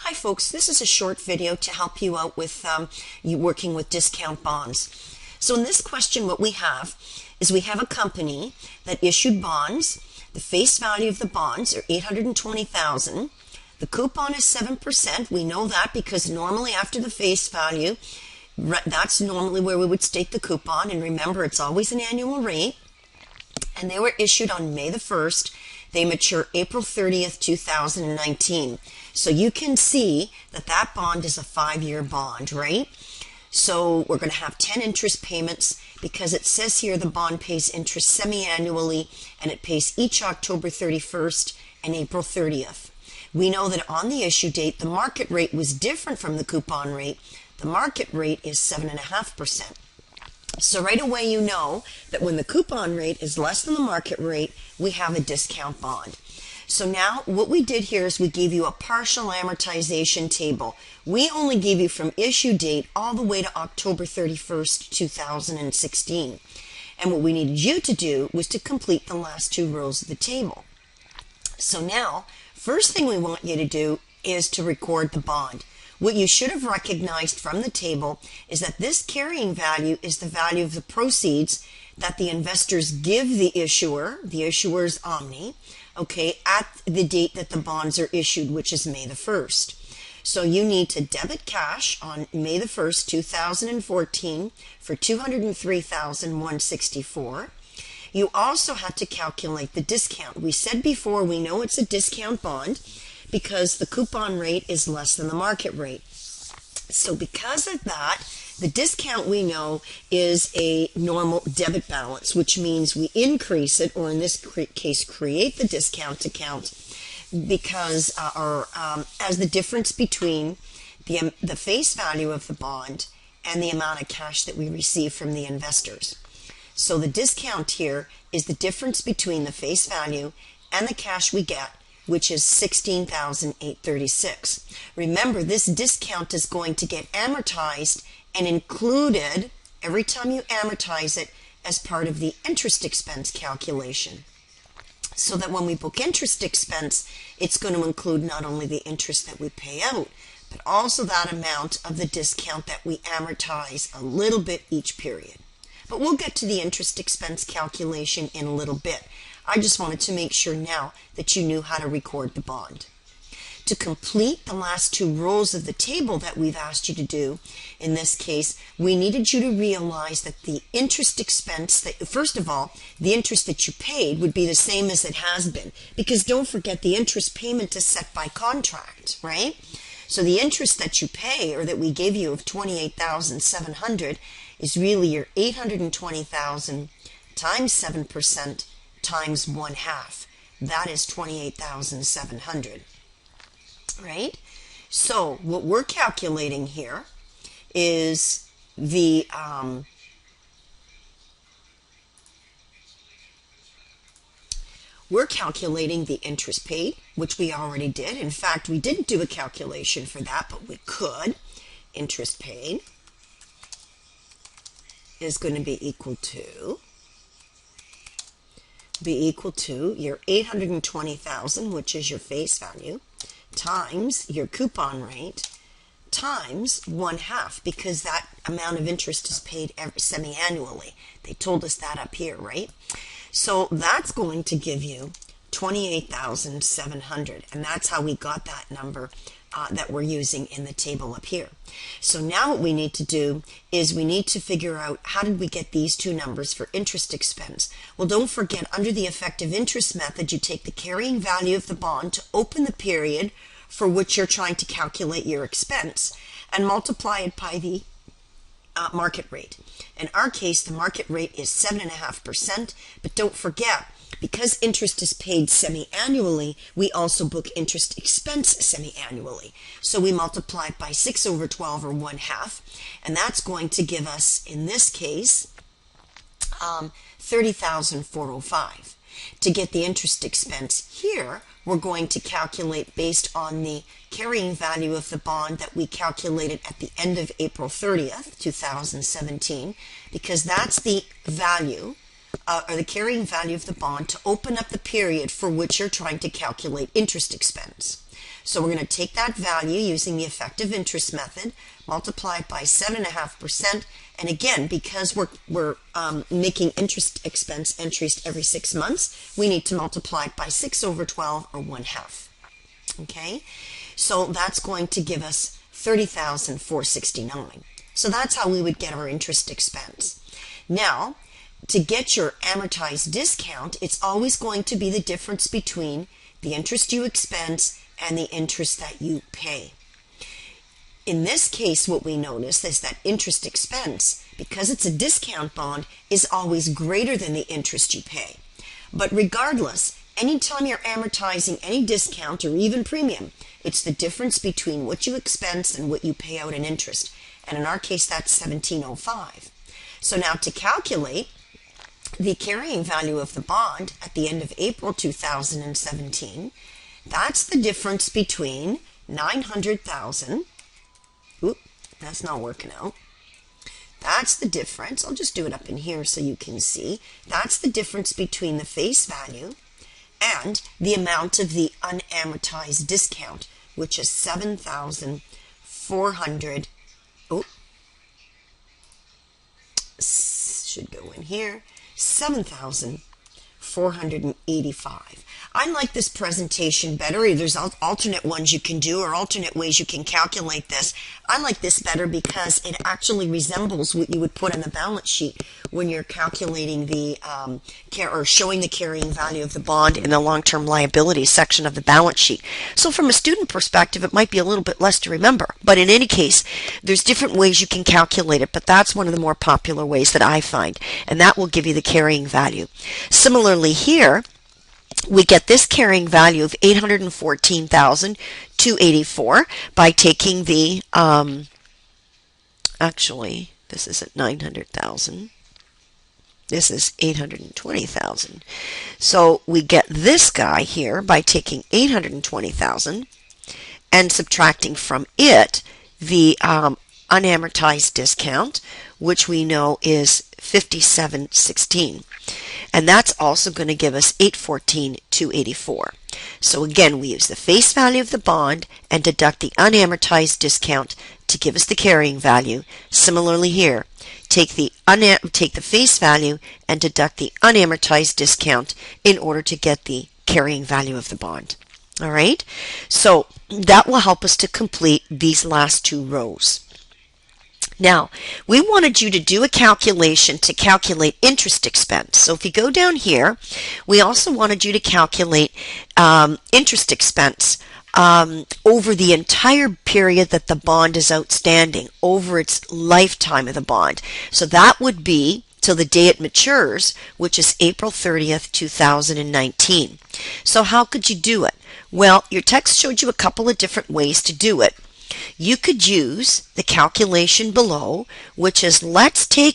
Hi folks, this is a short video to help you out with you working with discount bonds. So in this question what we have is we have a company that issued bonds. The face value of the bonds are $820,000. The coupon is 7%. We know that because normally after the face value, that's normally where we would state the coupon, and remember it's always an annual rate. And they were issued on May the 1st. They mature April 30th, 2019. So you can see that that bond is a 5-year bond, right? So we're going to have 10 interest payments because it says here the bond pays interest semi-annually, and it pays each October 31st and April 30th. We know that on the issue date, the market rate was different from the coupon rate. The market rate is 7.5%. So right away you know that when the coupon rate is less than the market rate, we have a discount bond. So now what we did here is we gave you a partial amortization table. We only gave you from issue date all the way to October 31st, 2016. And what we needed you to do was to complete the last 2 rows of the table. So now, first thing we want you to do is to record the bond. What you should have recognized from the table is that this carrying value is the value of the proceeds that the investors give the issuer's Omni, okay, at the date that the bonds are issued, which is May the 1st. So you need to debit cash on May the 1st, 2014 for $203,164. You also had to calculate the discount. We said before we know it's a discount bond because the coupon rate is less than the market rate. So because of that, the discount we know is a normal debit balance, which means we increase it, or in this case create the discount account, because as the difference between the face value of the bond and the amount of cash that we receive from the investors. So the discount here is the difference between the face value and the cash we get, which is $16,836. Remember, this discount is going to get amortized and included every time you amortize it as part of the interest expense calculation. So that when we book interest expense, it's going to include not only the interest that we pay out, but also that amount of the discount that we amortize a little bit each period. But we'll get to the interest expense calculation in a little bit. I just wanted to make sure now that you knew how to record the bond. To complete the last 2 rows of the table that we've asked you to do, in this case, we needed you to realize that the interest expense, first of all, the interest that you paid would be the same as it has been. Because don't forget, the interest payment is set by contract, right? So the interest that you pay, or that we gave you of $28,700, is really your $820,000 times 7% times 1/2. That is $28,700, right? So what we're calculating here is we're calculating the interest paid, which we already did. In fact, we didn't do a calculation for that, but we could. Interest paid is going to be equal to your $820,000, which is your face value, times your coupon rate, times 1/2, because that amount of interest is paid semi-annually. They told us that up here, right? So that's going to give you $28,700, and that's how we got that number that we're using in the table up here. So now what we need to do is we need to figure out how did we get these 2 numbers for interest expense. Well, don't forget, under the effective interest method, you take the carrying value of the bond to open the period for which you're trying to calculate your expense and multiply it by the market rate. In our case, the market rate is 7.5%, but don't forget, because interest is paid semi-annually, we also book interest expense semi-annually. So we multiply it by 6/12, or 1/2, and that's going to give us, in this case, $30,405. To get the interest expense here, we're going to calculate based on the carrying value of the bond that we calculated at the end of April 30th, 2017, because that's the value or the carrying value of the bond to open up the period for which you're trying to calculate interest expense. So we're going to take that value using the effective interest method, multiply it by 7.5%, and again, because we're making interest expense entries every 6 months, we need to multiply it by 6 over 12, or 1/2. Okay, so that's going to give us $30,469. So that's how we would get our interest expense. Now, to get your amortized discount, it's always going to be the difference between the interest you expense and the interest that you pay. In this case, what we notice is that interest expense, because it's a discount bond, is always greater than the interest you pay. But regardless, anytime you're amortizing any discount or even premium, it's the difference between what you expense and what you pay out in interest. And in our case, that's $17.05. So now to calculate the carrying value of the bond at the end of April 2017, that's the difference between $900,000. Oop, that's not working out. That's the difference. I'll just do it up in here so you can see. That's the difference between the face value and the amount of the unamortized discount, which is $7,400. Oh, should go in here. $7,485. I like this presentation better. There's alternate ones you can do or alternate ways you can calculate this. I like this better because it actually resembles what you would put on the balance sheet when you're calculating the or showing the carrying value of the bond in the long-term liability section of the balance sheet. So from a student perspective, it might be a little bit less to remember. But in any case, there's different ways you can calculate it, but that's one of the more popular ways that I find, and that will give you the carrying value. Similarly here, we get this carrying value of $814,284 by taking the, actually, this isn't 900,000. This is 820,000. So we get this guy here by taking 820,000 and subtracting from it the unamortized discount, which we know is $57.16. And that's also going to give us $814,284. So again, we use the face value of the bond and deduct the unamortized discount to give us the carrying value. Similarly here, take the face value and deduct the unamortized discount in order to get the carrying value of the bond. All right, so that will help us to complete these last two rows. Now, we wanted you to do a calculation to calculate interest expense. So if you go down here, we also wanted you to calculate interest expense over the entire period that the bond is outstanding, over its lifetime of the bond. So that would be till the day it matures, which is April 30th, 2019. So how could you do it? Well, your text showed you a couple of different ways to do it. You could use the calculation below, which is let's do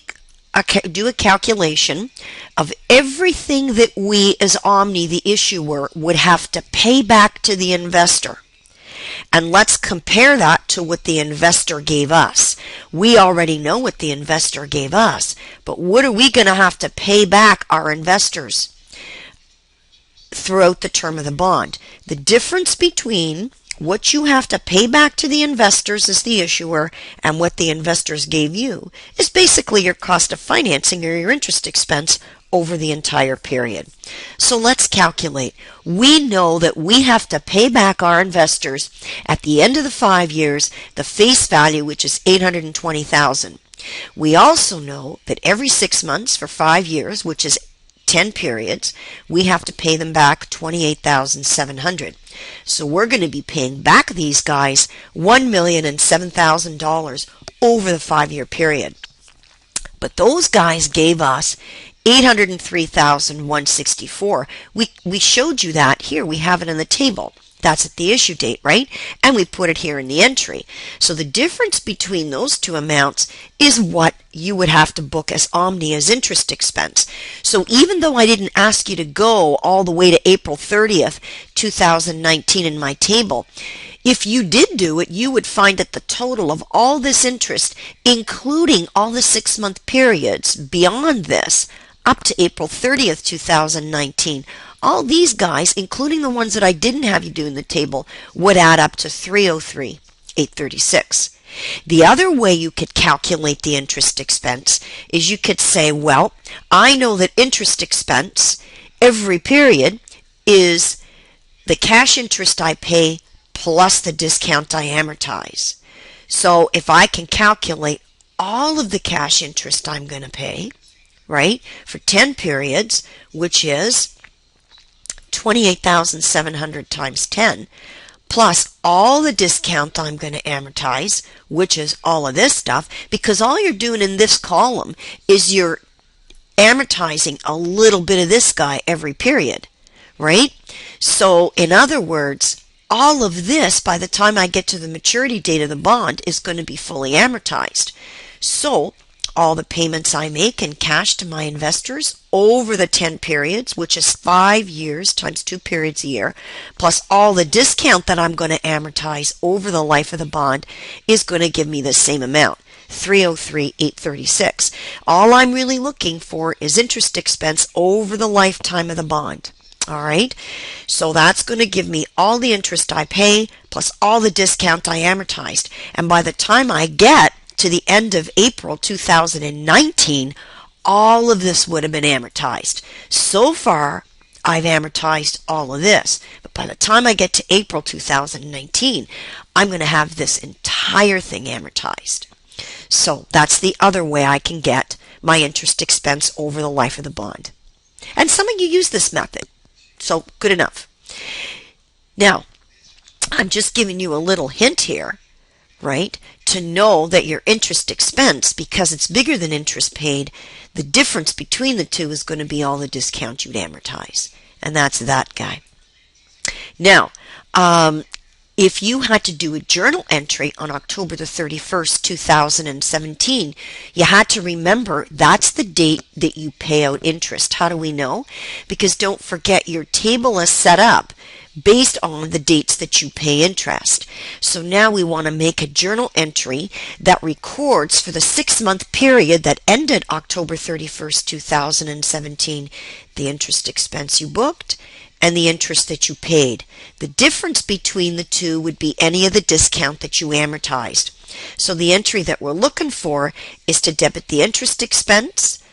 a calculation of everything that we as Omni, the issuer, would have to pay back to the investor. And let's compare that to what the investor gave us. We already know what the investor gave us, but what are we going to have to pay back our investors throughout the term of the bond? The difference between what you have to pay back to the investors as the issuer and what the investors gave you is basically your cost of financing or your interest expense over the entire period. So let's calculate. We know that we have to pay back our investors at the end of the 5 years the face value, which is $820,000. We also know that every 6 months for 5 years, which is 10 periods, we have to pay them back $28,700. So we're going to be paying back these guys $1,007,000 over the 5-year period. But those guys gave us $803,164. We showed you that here. We have it in the table. That's at the issue date, right? And we put it here in the entry. So the difference between those two amounts is what you would have to book as Omni as interest expense. So even though I didn't ask you to go all the way to April 30th, 2019 in my table, if you did do it, you would find that the total of all this interest, including all the 6-month periods beyond this, up to April 30th, 2019, all these guys, including the ones that I didn't have you do in the table, would add up to 303,836. The other way you could calculate the interest expense is you could say, well, I know that interest expense every period is the cash interest I pay plus the discount I amortize. So if I can calculate all of the cash interest I'm going to pay, right, for 10 periods, which is 28,700 times 10, plus all the discount I'm going to amortize, which is all of this stuff, because all you're doing in this column is you're amortizing a little bit of this guy every period, right? So in other words, all of this, by the time I get to the maturity date of the bond, is going to be fully amortized. So all the payments I make in cash to my investors over the 10 periods, which is 5 years times 2 periods a year, plus all the discount that I'm going to amortize over the life of the bond, is going to give me the same amount, 303,836. All I'm really looking for is interest expense over the lifetime of the bond. All right, so that's going to give me all the interest I pay plus all the discount I amortized. And by the time I get to the end of April 2019, all of this would have been amortized. So far, I've amortized all of this. But by the time I get to April 2019, I'm going to have this entire thing amortized. So that's the other way I can get my interest expense over the life of the bond. And some of you use this method. So good enough. Now, I'm just giving you a little hint here, right, to know that your interest expense, because it's bigger than interest paid, the difference between the two is going to be all the discount you'd amortize. And that's that guy. Now, if you had to do a journal entry on October the 31st, 2017, you had to remember that's the date that you pay out interest. How do we know? Because don't forget, your table is set up based on the dates that you pay interest. So now we want to make a journal entry that records for the 6-month period that ended October 31st, 2017, the interest expense you booked and the interest that you paid. The difference between the two would be any of the discount that you amortized. So the entry that we're looking for is to debit the interest expense,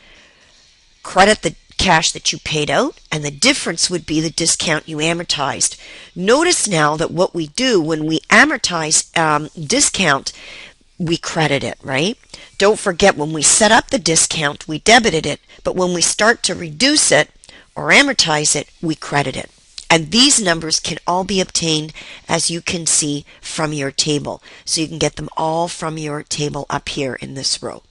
credit the cash that you paid out, and the difference would be the discount you amortized. Notice now that what we do when we amortize discount, we credit it, right? Don't forget, when we set up the discount, we debited it, but when we start to reduce it or amortize it, we credit it. And these numbers can all be obtained, as you can see, from your table. So you can get them all from your table up here in this row.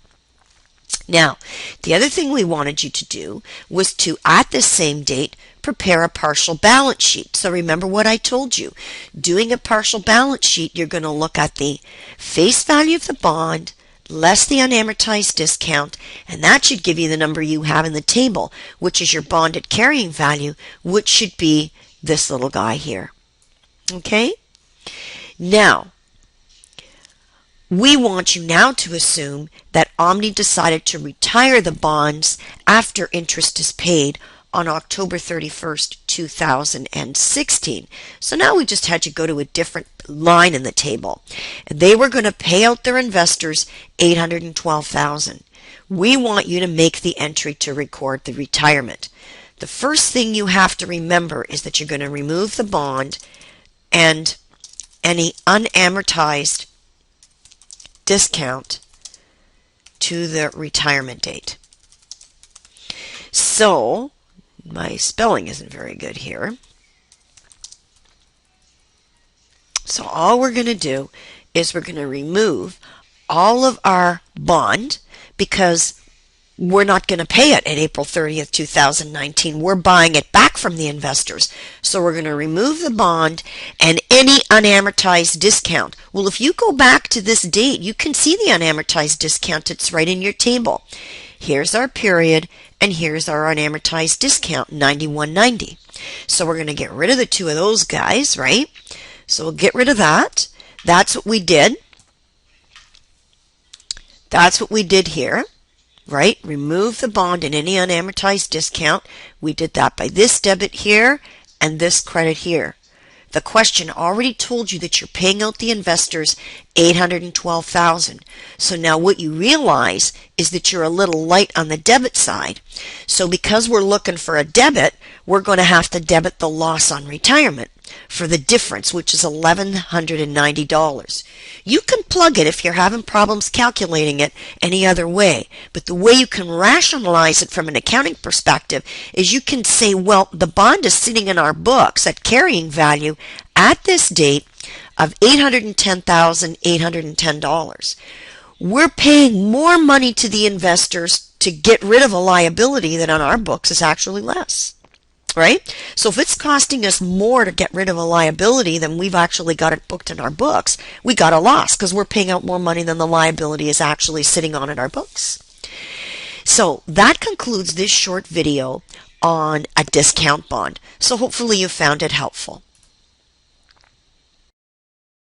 Now, the other thing we wanted you to do was to, at this same date, prepare a partial balance sheet. So remember what I told you. Doing a partial balance sheet, you're going to look at the face value of the bond, less the unamortized discount, and that should give you the number you have in the table, which is your bonded carrying value, which should be this little guy here. Okay? Now, we want you now to assume that Omni decided to retire the bonds after interest is paid on October 31st, 2016. So now we just had to go to a different line in the table. And they were going to pay out their investors $812,000. We want you to make the entry to record the retirement. The first thing you have to remember is that you're going to remove the bond and any unamortized discount to the retirement date. So, my spelling isn't very good here. So all we're going to do is we're going to remove all of our bond, because we're not going to pay it at April 30th, 2019. We're buying it back from the investors. So we're going to remove the bond and any unamortized discount. Well, if you go back to this date, you can see the unamortized discount. It's right in your table. Here's our period, and here's our unamortized discount, $91.90. So we're going to get rid of the two of those guys, right? So we'll get rid of that. That's what we did. That's what we did here. right? Remove the bond and any unamortized discount. We did that by this debit here and this credit here. The question already told you that you're paying out the investors $812,000. So now what you realize is that you're a little light on the debit side. So because we're looking for a debit, we're going to have to debit the loss on retirement for the difference, which is $1,190. You can plug it if you're having problems calculating it any other way, but the way you can rationalize it from an accounting perspective is you can say, well, the bond is sitting in our books at carrying value at this date of $810,810. We're paying more money to the investors to get rid of a liability that on our books is actually less. Right? So if it's costing us more to get rid of a liability than we've actually got it booked in our books, we got a loss because we're paying out more money than the liability is actually sitting on in our books. So that concludes this short video on a discount bond. So hopefully you found it helpful.